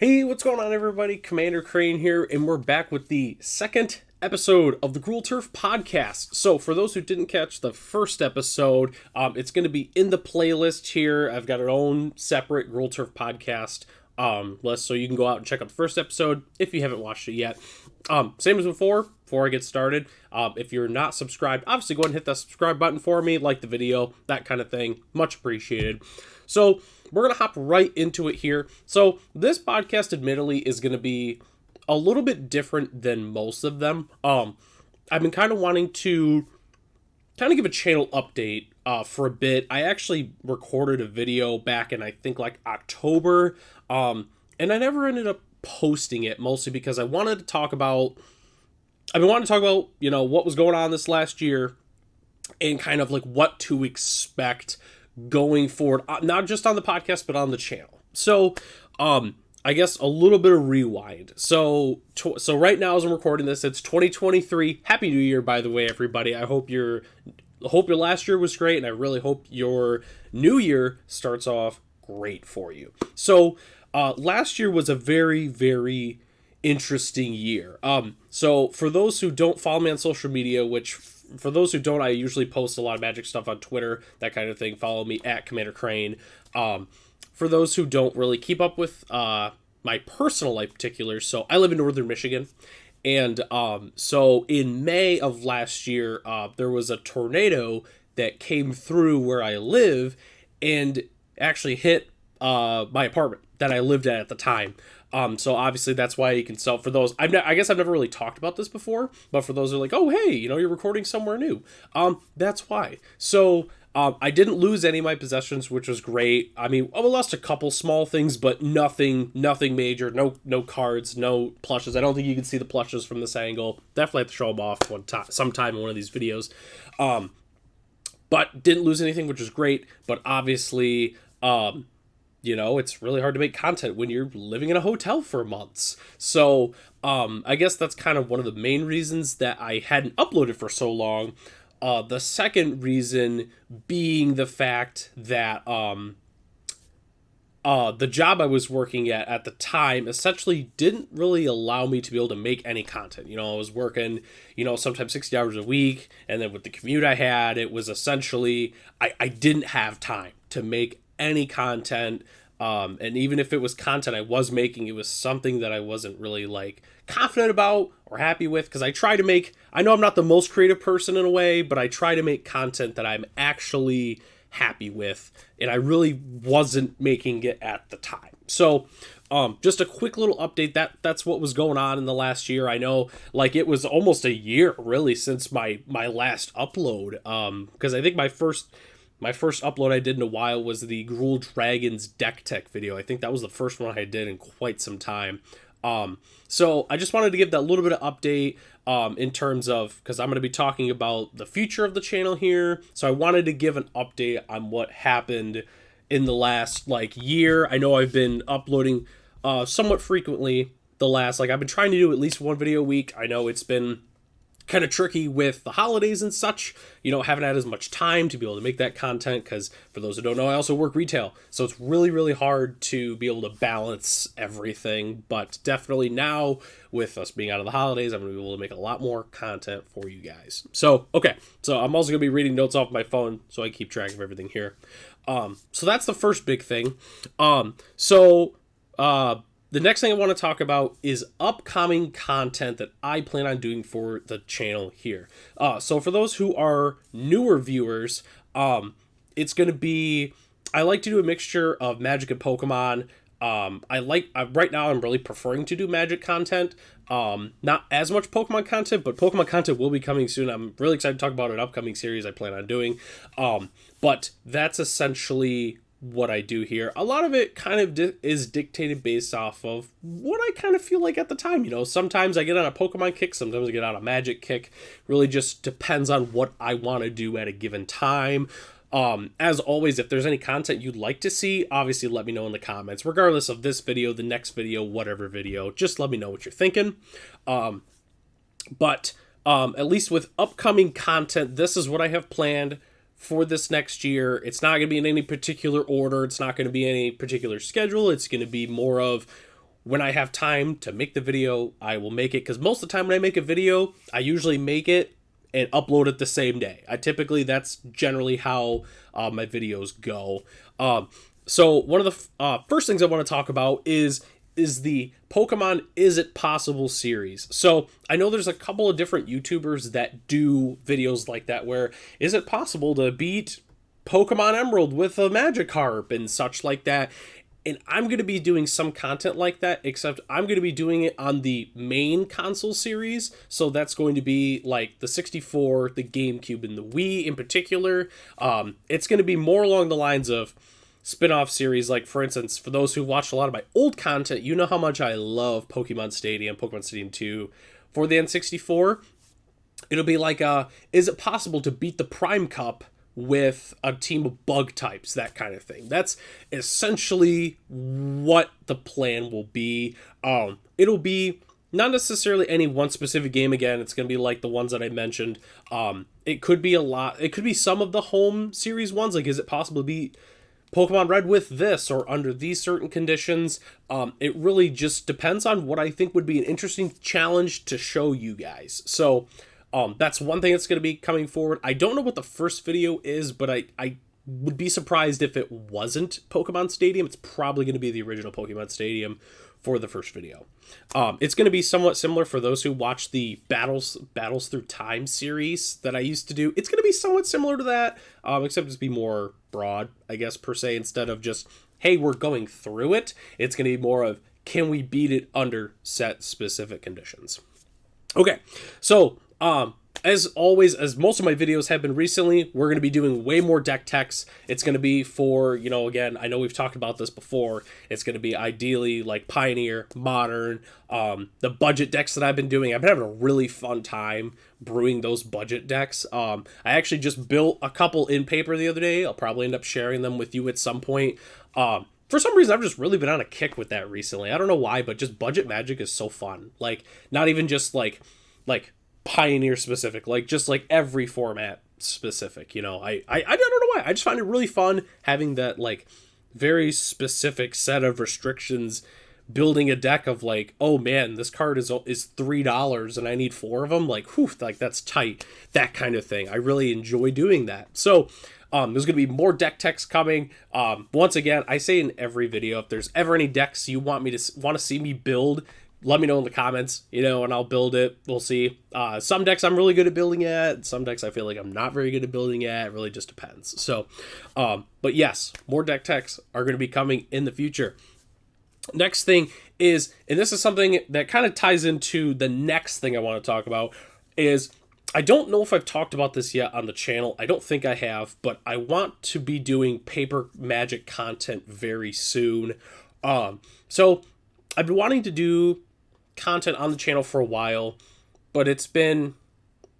Hey, what's going on, everybody? Commander Crane here, and we're back with the second episode of the Gruul Turf podcast. So, for those who didn't catch the first episode, it's going to be in the playlist here. I've got our own separate Gruul Turf podcast list, so you can go out and check out the first episode if you haven't watched it yet. Same as before I get started, if you're not subscribed, obviously go ahead and hit that subscribe button for me, like the video, that kind of thing. Much appreciated. So, we're going to hop right into it here. So, this podcast, admittedly, is going to be a little bit different than most of them. I've been kind of wanting to give a channel update for a bit. I actually recorded a video back in, I think, like October, and I never ended up posting it, mostly because I've been wanting to talk about, you know, what was going on this last year and kind of like what to expect going forward, not just on the podcast, but on the channel. So, I guess a little bit of rewind. So right now, as I'm recording this, it's 2023. Happy New Year, by the way, everybody. I hope your last year was great, and I really hope your new year starts off great for you. So, last year was a very, very interesting year. So for those who don't follow me on social media, which for those who don't, I usually post a lot of Magic stuff on Twitter, that kind of thing. Follow me at Commander Crane. For those who don't really keep up with my personal life particulars, so I live in northern Michigan, and so in May of last year, there was a tornado that came through where I live and actually hit my apartment that I lived at the time. So obviously that's why you can sell for those. I guess I've never really talked about this before, but for those who are like, oh, hey, you know, you're recording somewhere new. That's why. So, I didn't lose any of my possessions, which was great. I mean, I lost a couple small things, but nothing major. No cards, no plushes. I don't think you can see the plushes from this angle. Definitely have to show them off sometime in one of these videos. But didn't lose anything, which was great. But obviously, you know, it's really hard to make content when you're living in a hotel for months. So, I guess that's kind of one of the main reasons that I hadn't uploaded for so long. The second reason being the fact that the job I was working at the time essentially didn't really allow me to be able to make any content. You know, I was working, you know, sometimes 60 hours a week, and then with the commute I had, it was essentially, I didn't have time to make any content. And even if it was content I was making, it was something that I wasn't really like confident about or happy with, because I know I'm not the most creative person in a way, but I try to make content that I'm actually happy with, and I really wasn't making it at the time. So, just a quick little update. That's what was going on in the last year. I know, like, it was almost a year really since my last upload. Because I think my first upload I did in a while was the Gruul Dragons deck tech video. I think that was the first one I did in quite some time. So I just wanted to give that little bit of update in terms of, because I'm going to be talking about the future of the channel here. So I wanted to give an update on what happened in the last like year. I know I've been uploading somewhat frequently I've been trying to do at least one video a week. I know it's been kind of tricky with the holidays and such, you know, haven't had as much time to be able to make that content, because for those who don't know, I also work retail, so it's really, really hard to be able to balance everything. But definitely now, with us being out of the holidays, I'm going to be able to make a lot more content for you guys. So, okay, so I'm also going to be reading notes off my phone, so I keep track of everything here. So that's the first big thing. The next thing I want to talk about is upcoming content that I plan on doing for the channel here. So for those who are newer viewers, it's going to be, I like to do a mixture of Magic and Pokemon. Right now I'm really preferring to do Magic content. Not as much Pokemon content, but Pokemon content will be coming soon. I'm really excited to talk about an upcoming series I plan on doing. But that's essentially what I do here. A lot of it kind of is dictated based off of what I kind of feel like at the time. You know, sometimes I get on a Pokemon kick, sometimes I get on a Magic kick. Really just depends on what I want to do at a given time. As always, if there's any content you'd like to see, obviously let me know in the comments, regardless of this video, the next video, whatever video. Just let me know what you're thinking. But at least with upcoming content, this is what I have planned for this next year. It's not going to be in any particular order. It's not going to be any particular schedule. It's going to be more of when I have time to make the video, I will make it, because most of the time when I make a video, I usually make it and upload it the same day. That's generally how my videos go. So one of the first things I want to talk about is the Pokemon Is It Possible series. So I know there's a couple of different YouTubers that do videos like that, where is it possible to beat Pokemon Emerald with a Magikarp and such like that. And I'm going to be doing some content like that, except I'm going to be doing it on the main console series. So that's going to be like the 64, the GameCube, and the Wii in particular. It's going to be more along the lines of spin-off series. Like, for instance, for those who watched a lot of my old content, you know how much I love Pokemon Stadium 2. For the N64, it'll be like, is it possible to beat the Prime Cup with a team of bug types, that kind of thing. That's essentially what the plan will be. It'll be not necessarily any one specific game again. It's going to be like the ones that I mentioned. It could be it could be some of the home series ones, like is it possible to beat Pokemon Red with this or under these certain conditions. It really just depends on what I think would be an interesting challenge to show you guys. So that's one thing that's going to be coming forward. I don't know what the first video is, but I would be surprised if it wasn't Pokemon Stadium. It's probably going to be the original Pokemon Stadium for the first video. It's going to be somewhat similar for those who watch the Battles Through Time series that I used to do. It's going to be somewhat similar to that, except it's be more broad, I guess, per se. Instead of just, hey, we're going through it, it's going to be more of, can we beat it under set specific conditions? Okay, so as always, as most of my videos have been recently, we're going to be doing way more deck techs. It's going to be for, again, I know we've talked about this before. It's going to be ideally like Pioneer, Modern, the budget decks that I've been doing. I've been having a really fun time brewing those budget decks. I actually just built a couple in paper the other day. I'll probably end up sharing them with you at some point. For some reason, I've just really been on a kick with that recently. I don't know why, but just budget Magic is so fun. Like, not even just like Pioneer specific, like just like every format specific, I don't know why. I just find it really fun having that like very specific set of restrictions, building a deck of like, oh man, this card is $3 and I need 4 of them, like, whew, like that's tight, that kind of thing. I really enjoy doing that. So there's going to be more deck techs coming. Once again, I say in every video, if there's ever any decks you want to see me build, let me know in the comments, and I'll build it. We'll see. Some decks I'm really good at building at. Some decks I feel like I'm not very good at building at. It really just depends. So, but yes, more deck techs are going to be coming in the future. Next thing is, and this is something that kind of ties into the next thing I want to talk about, is I don't know if I've talked about this yet on the channel. I don't think I have, but I want to be doing paper Magic content very soon. So I've been wanting to do content on the channel for a while, but it's been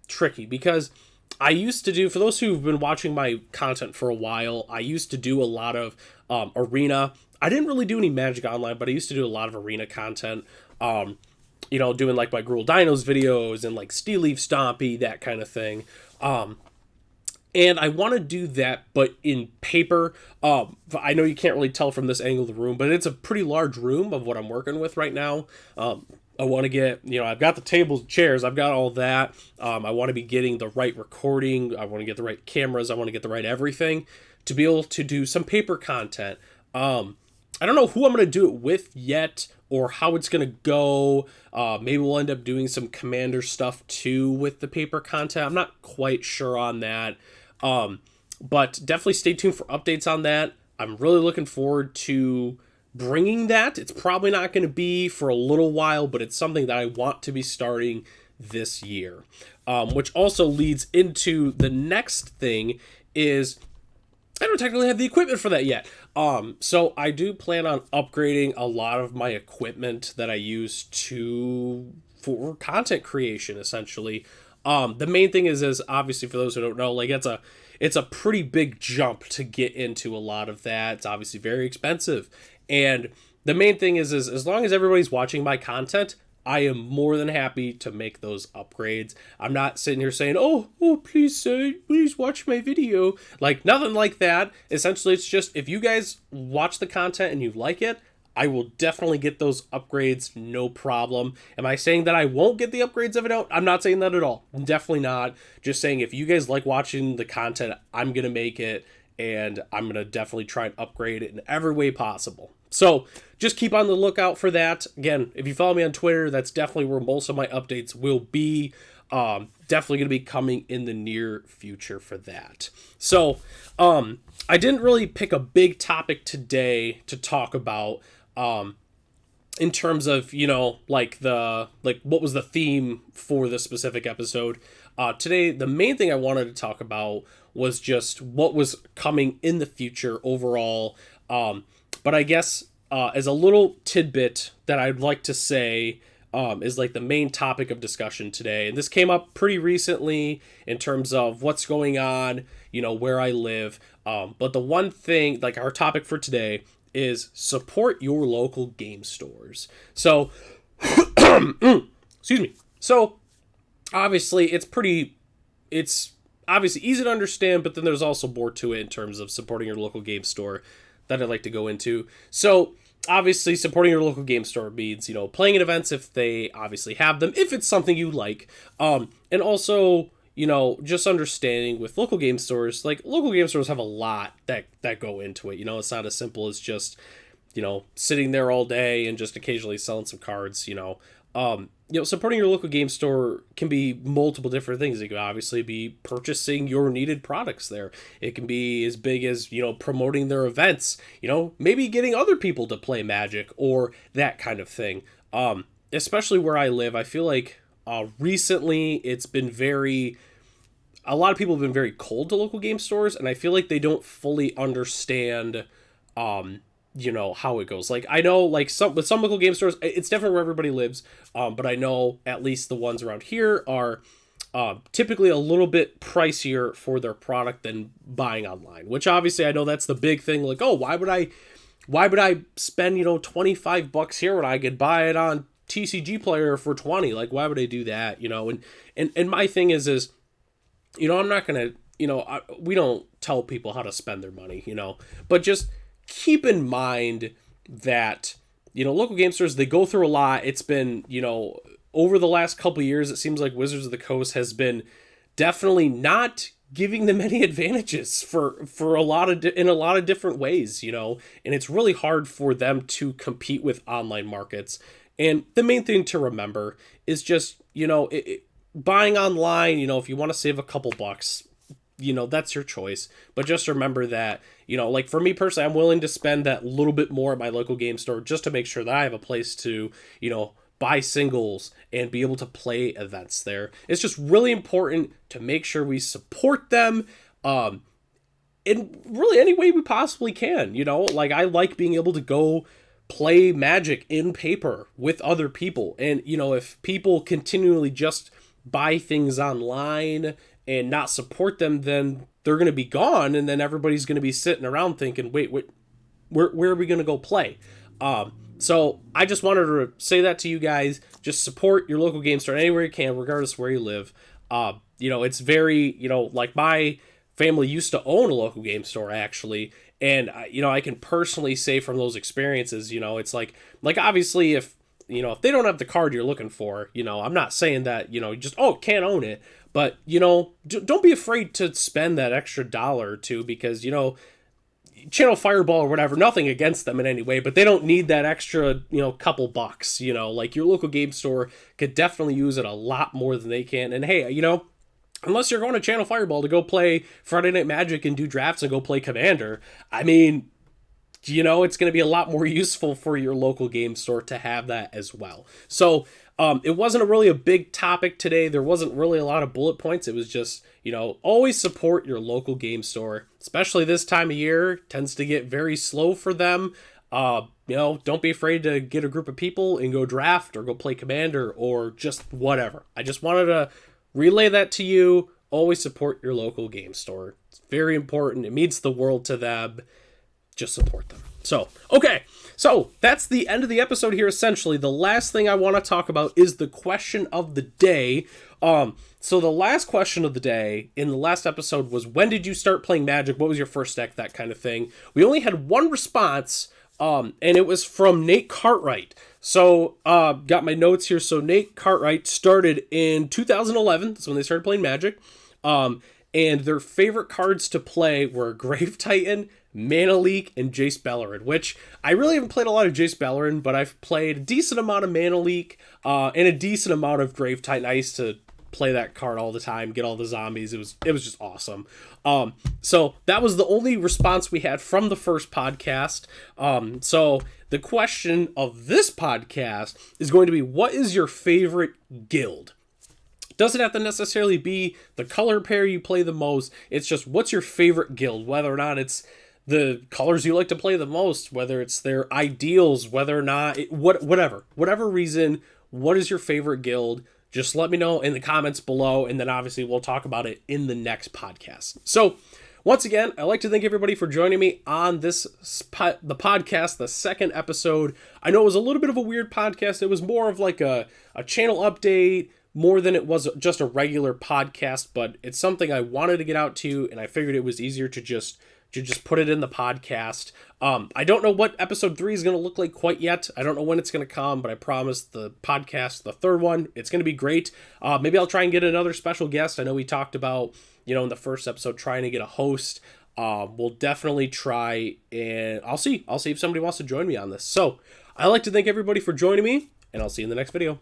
tricky because I used to do, for those who've been watching my content for a while, I used to do a lot of arena. I didn't really do any Magic Online, but I used to do a lot of arena content, doing like my Gruul Dinos videos and like Steel Leaf Stompy, that kind of thing. And I want to do that, but in paper. I know you can't really tell from this angle of the room, but it's a pretty large room of what I'm working with right now. I want to get, I've got the tables, chairs, I've got all that. I want to be getting the right recording. I want to get the right cameras. I want to get the right everything to be able to do some paper content. I don't know who I'm going to do it with yet or how it's going to go. Maybe we'll end up doing some Commander stuff too with the paper content. I'm not quite sure on that. But definitely stay tuned for updates on that. I'm really looking forward to bringing that. It's probably not going to be for a little while, but it's something that I want to be starting this year. Which also leads into the next thing is I don't technically have the equipment for that yet. So I do plan on upgrading a lot of my equipment that I use for content creation, essentially. The main thing is obviously, for those who don't know, like it's a pretty big jump to get into a lot of that. It's obviously very expensive. And the main thing is as long as everybody's watching my content, I am more than happy to make those upgrades. I'm not sitting here saying, oh, please watch my video. Like, nothing like that. Essentially, it's just, if you guys watch the content and you like it, I will definitely get those upgrades, no problem. Am I saying that I won't get the upgrades if I don't? I'm not saying that at all. Definitely not. Just saying if you guys like watching the content, I'm going to make it, and I'm going to definitely try and upgrade it in every way possible. So just keep on the lookout for that. Again, if you follow me on Twitter, that's definitely where most of my updates will be. Definitely going to be coming in the near future for that. So I didn't really pick a big topic today to talk about in terms of, what was the theme for this specific episode. Today, the main thing I wanted to talk about was just what was coming in the future overall. But I guess as a little tidbit that I'd like to say is like the main topic of discussion today. And this came up pretty recently in terms of what's going on, where I live. But the one thing, like our topic for today, is support your local game stores. So, excuse me. So, obviously, it's obviously easy to understand, but then there's also more to it in terms of supporting your local game store that I'd like to go into. So, obviously, supporting your local game store means, playing at events if they obviously have them, if it's something you like. And also, just understanding with local game stores, like local game stores have a lot that go into it. It's not as simple as just, sitting there all day and just occasionally selling some cards, supporting your local game store can be multiple different things. It could obviously be purchasing your needed products there. It can be as big as, promoting their events, maybe getting other people to play Magic or that kind of thing. Especially where I live, I feel like recently it's been a lot of people have been very cold to local game stores, and I feel like they don't fully understand how it goes. Like I know like with some local game stores, it's different where everybody lives, but I know at least the ones around here are typically a little bit pricier for their product than buying online, which obviously I know that's the big thing. Like, oh, why would I spend $25 here when I could buy it on TCG Player for 20? Like, why would I do that? And my thing is I'm not gonna we don't tell people how to spend their money, but just keep in mind that local game stores, they go through a lot. It's been over the last couple of years, it seems like Wizards of the Coast has been definitely not giving them any advantages for a lot of different ways, and it's really hard for them to compete with online markets. And the main thing to remember is just buying online, if you want to save a couple bucks, that's your choice. But just remember that, like for me personally, I'm willing to spend that little bit more at my local game store just to make sure that I have a place to, buy singles and be able to play events there. It's just really important to make sure we support them in really any way we possibly can. Like I like being able to go play Magic in paper with other people. And, if people continually just buy things online and not support them, then they're going to be gone. And then everybody's going to be sitting around thinking, wait, where are we going to go play? So I just wanted to say that to you guys. Just support your local game store anywhere you can, regardless of where you live. It's very, like my family used to own a local game store actually. And, I can personally say from those experiences, it's like obviously if they don't have the card you're looking for, I'm not saying that, just, can't own it. But, don't be afraid to spend that extra $1 or $2 because, Channel Fireball or whatever, nothing against them in any way, but they don't need that extra, couple bucks, like your local game store could definitely use it a lot more than they can. And hey, unless you're going to Channel Fireball to go play Friday Night Magic and do drafts and go play Commander, I mean, it's going to be a lot more useful for your local game store to have that as well. So it wasn't really a big topic today. There wasn't really a lot of bullet points. It was just, always support your local game store, especially this time of year. It tends to get very slow for them. Don't be afraid to get a group of people and go draft or go play Commander or just whatever. I just wanted to relay that to you. Always support your local game store. It's very important. It means the world to them. Just support them. So, okay. So, that's the end of the episode here, essentially. The last thing I want to talk about is the question of the day. So the last question of the day in the last episode was, when did you start playing Magic? What was your first deck? That kind of thing. We only had one response, And it was from Nate Cartwright. So, got my notes here. So Nate Cartwright started in 2011. That's when they started playing Magic. And their favorite cards to play were Grave Titan, Mana Leak, and Jace Beleren, which I really haven't played a lot of Jace Beleren, but I've played a decent amount of Mana Leak, and a decent amount of Grave Titan. I used to play that card all the time, get all the zombies. It was just awesome. So that was the only response we had from the first podcast. So the question of this podcast is going to be, what is your favorite guild? Doesn't have to necessarily be the color pair you play the most. It's just, what's your favorite guild? Whether or not it's the colors you like to play the most, whether it's their ideals, whether or not whatever reason, what is your favorite guild? Just let me know in the comments below, and then obviously we'll talk about it in the next podcast. So once again, I'd like to thank everybody for joining me on the podcast, the second episode. I know it was a little bit of a weird podcast. It was more of like a channel update, more than it was just a regular podcast, but it's something I wanted to get out to, and I figured it was easier to just put it in the podcast. I don't know what episode 3 is going to look like quite yet. I don't know when it's going to come, but I promise the podcast, the third one, it's going to be great. Maybe I'll try and get another special guest. I know we talked about, in the first episode, trying to get a host. We'll definitely try, and I'll see if somebody wants to join me on this. So I'd like to thank everybody for joining me, and I'll see you in the next video.